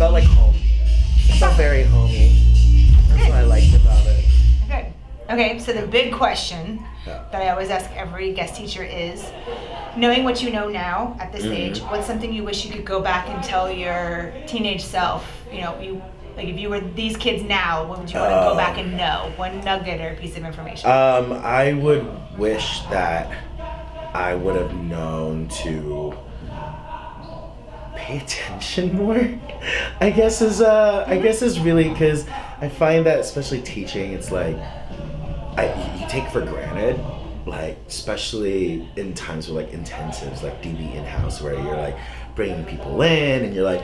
felt like home. It felt very homey. That's what I liked about it. Good. Okay, so the big question that I always ask every guest teacher is, knowing what you know now at this age, what's something you wish you could go back and tell your teenage self? You know, if you were these kids now, what would you want to go back and know? One nugget or a piece of information? I would wish that I would have known to pay attention more. I guess is really, because I find that especially teaching, it's like you take for granted, like especially in times of like intensives, like DB in-house, where you're like bringing people in and you're like,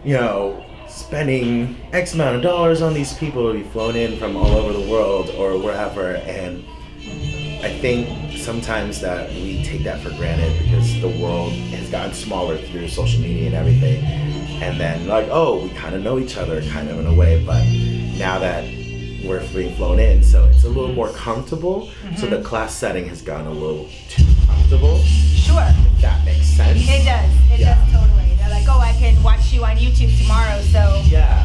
you know, spending X amount of dollars on these people to be flown in from all over the world or wherever, and I think sometimes that we take that for granted because the world has gotten smaller through social media and everything, and then like, oh, we kind of know each other kind of in a way, but now that we're being flown in, so it's a little more comfortable, so the class setting has gotten a little too comfortable. Sure. If that makes sense. It does. It does totally. They're like, oh, I can watch you on YouTube tomorrow, so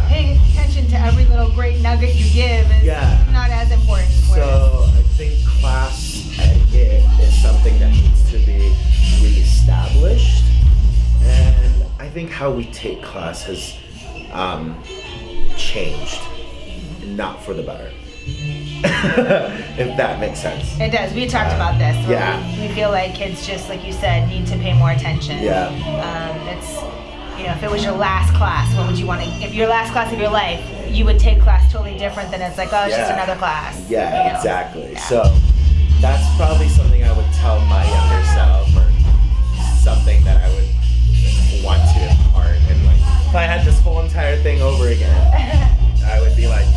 paying attention to every little great nugget you give is not as important. So I think class etiquette is something that needs to be reestablished, and I think how we take class has changed, not for the better. If that makes sense. It does. We talked about this. We feel like kids, just like you said, need to pay more attention. It's, you know, if it was your last class, what would you want to, if your last class of your life, you would take class totally different than it's like, oh, it's just another class. Exactly. So that's probably something I would tell my younger self, or something that I would want to impart. And like, if I had this whole entire thing over again, I would be like,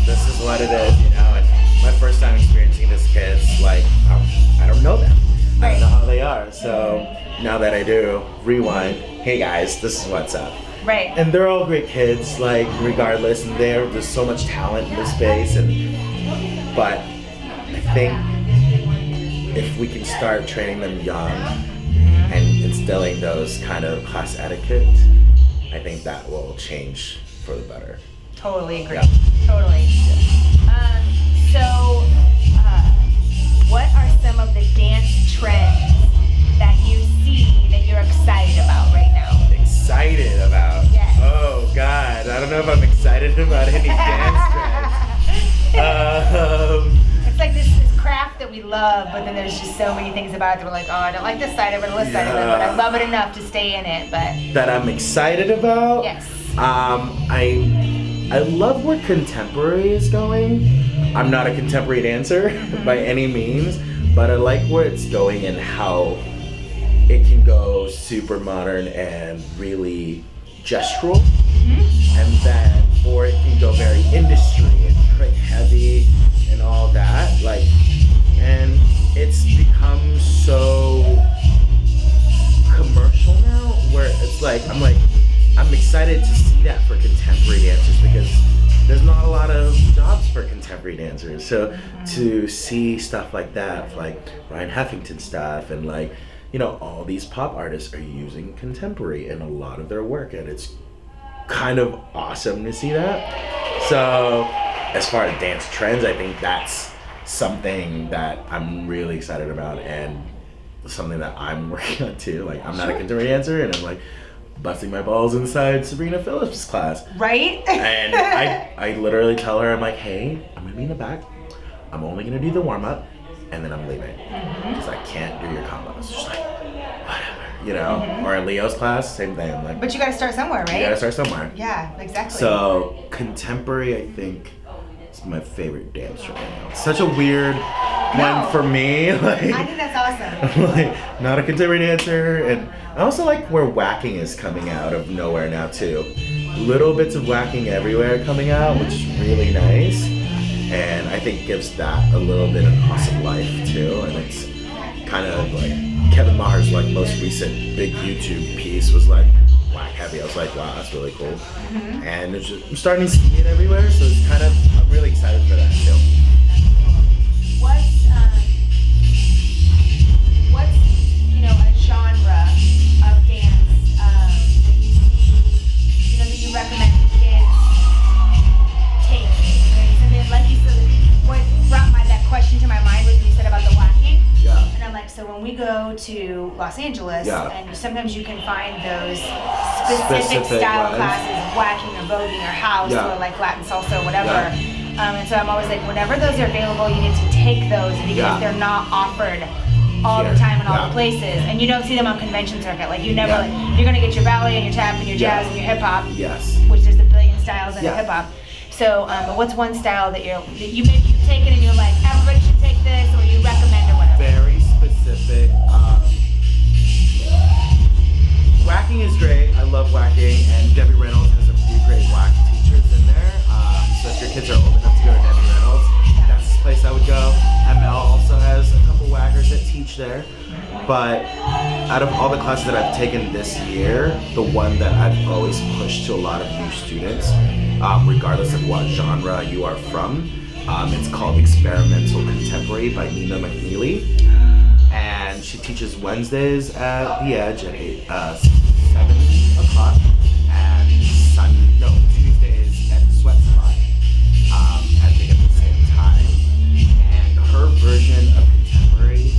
this is what it is, you know. And my first time experiencing this kids, like, I don't know them. I don't know how they are. So now that I do, rewind, hey guys, this is what's up. Right. And they're all great kids, like, regardless, and there's so much talent in this space, but I think if we can start training them young and instilling those kind of class etiquette, I think that will change for the better. Totally agree. Totally. So, what are some of the dance trends that you see that you're excited about right now? Excited about? Yes. Oh God, I don't know if I'm excited about any dance trends. It's like this craft that we love, but then there's just so many things about it that we're like, oh, I don't like this side of it or this side of it, but I love it enough to stay in it. But that I'm excited about? Yes. I love where contemporary is going. I'm not a contemporary dancer by any means, but I like where it's going and how it can go super modern and really gestural, and then, or it can go very industry and trick heavy and all that, like, and it's become so commercial now, where it's like, I'm excited to see that for contemporary dancers, because there's not a lot of jobs for contemporary dancers. So to see stuff like that, like Ryan Heffington stuff, and like, you know, all these pop artists are using contemporary in a lot of their work, and it's kind of awesome to see that. So as far as dance trends, I think that's something that I'm really excited about, and something that I'm working on too. Like, I'm not a contemporary dancer, and I'm like busting my balls inside Sabrina Phillips' class. Right? And I literally tell her, I'm like, hey, I'm gonna be in the back. I'm only gonna do the warm up, and then I'm leaving, because I can't do your combos. She's like, whatever, you know. Or in Leo's class, same thing. I'm like, but you gotta start somewhere, right? You gotta start somewhere. Yeah, exactly. So contemporary, I think, is my favorite dance right now. It's such a weird one for me. Like, I think that's awesome. I'm like, not a contemporary dancer, and I also like where whacking is coming out of nowhere now too. Little bits of whacking everywhere coming out, which is really nice, and I think gives that a little bit of awesome life too. And it's kind of like Kevin Maher's like most recent big YouTube piece was like whack heavy. I was like, wow, that's really cool. And it's just, I'm starting to see it everywhere, so it's kind of, I'm really excited for that too. What's you know, a genre of dance that you see to Los Angeles, Yeah. and sometimes you can find those specific Specific style ones. classes, whacking or voguing or house Yeah. or like Latin salsa or whatever. Yeah. And so I'm always like, whenever those are available, you need to take those because Yeah. they're not offered all Here. the time in all Yeah. the places, and you don't see them on convention circuit. Like you never, Yeah. like, you're gonna get your ballet and your tap and your Yeah. jazz and your hip hop, Yes. which there's a billion styles in Yeah. hip hop. So, what's one style that you maybe you've taken and you're like, everybody should take this, or you recommend or whatever? Very specific. Whacking is great. I love whacking, and Debbie Reynolds has a few great whack teachers in there. So if your kids are old enough to go to Debbie Reynolds, that's the place I would go. ML also has a couple whackers that teach there. But out of all the classes that I've taken this year, the one that I've always pushed to a lot of new students, regardless of what genre you are from, it's called Experimental Contemporary by Nina McNeely. And she teaches Wednesdays at The Edge at 7 o'clock, and Tuesdays at Sweat Spot, I think at the same time. And her version of contemporary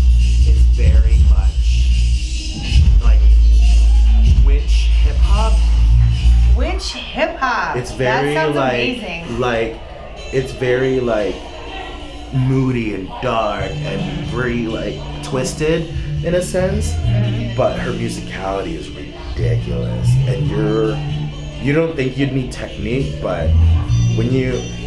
is very much like witch hip hop. Which hip hop? It's very that sounds like amazing. it's very like moody and dark and very like twisted in a sense, but her musicality is ridiculous, and you don't think you'd need technique, but when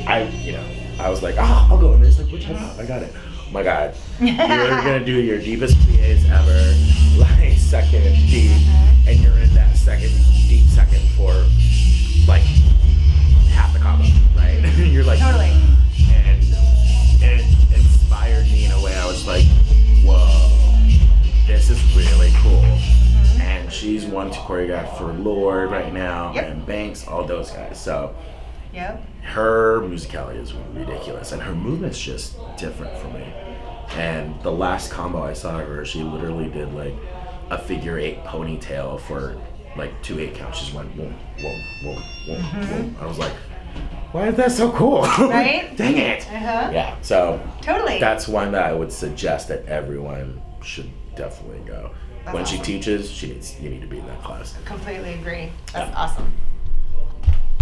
I was like, I'll go in this, like, which hip hop? I got it. Oh my god, you're gonna do your deepest plies ever, like second deep, and you're in that second deep second for like half the combo, right? You're like, Totally. and it inspired me in a way. I was like, whoa, this is really cool. And she's one to choreograph for Lord right now, Yep. and Banks, all those guys. So Yep. her musicality is ridiculous, and her movement's just different for me. And the last combo I saw of her, she literally did like a figure 8 ponytail for like 2 8 counts. She just went whoom, whoom, whoom, whoom, whoom. I was like, why is that so cool? Right? Dang it. Uh-huh. Yeah, so Totally. that's one that I would suggest that everyone should definitely go. That's When she awesome. teaches, you need to be in that class. Completely agree. That's awesome.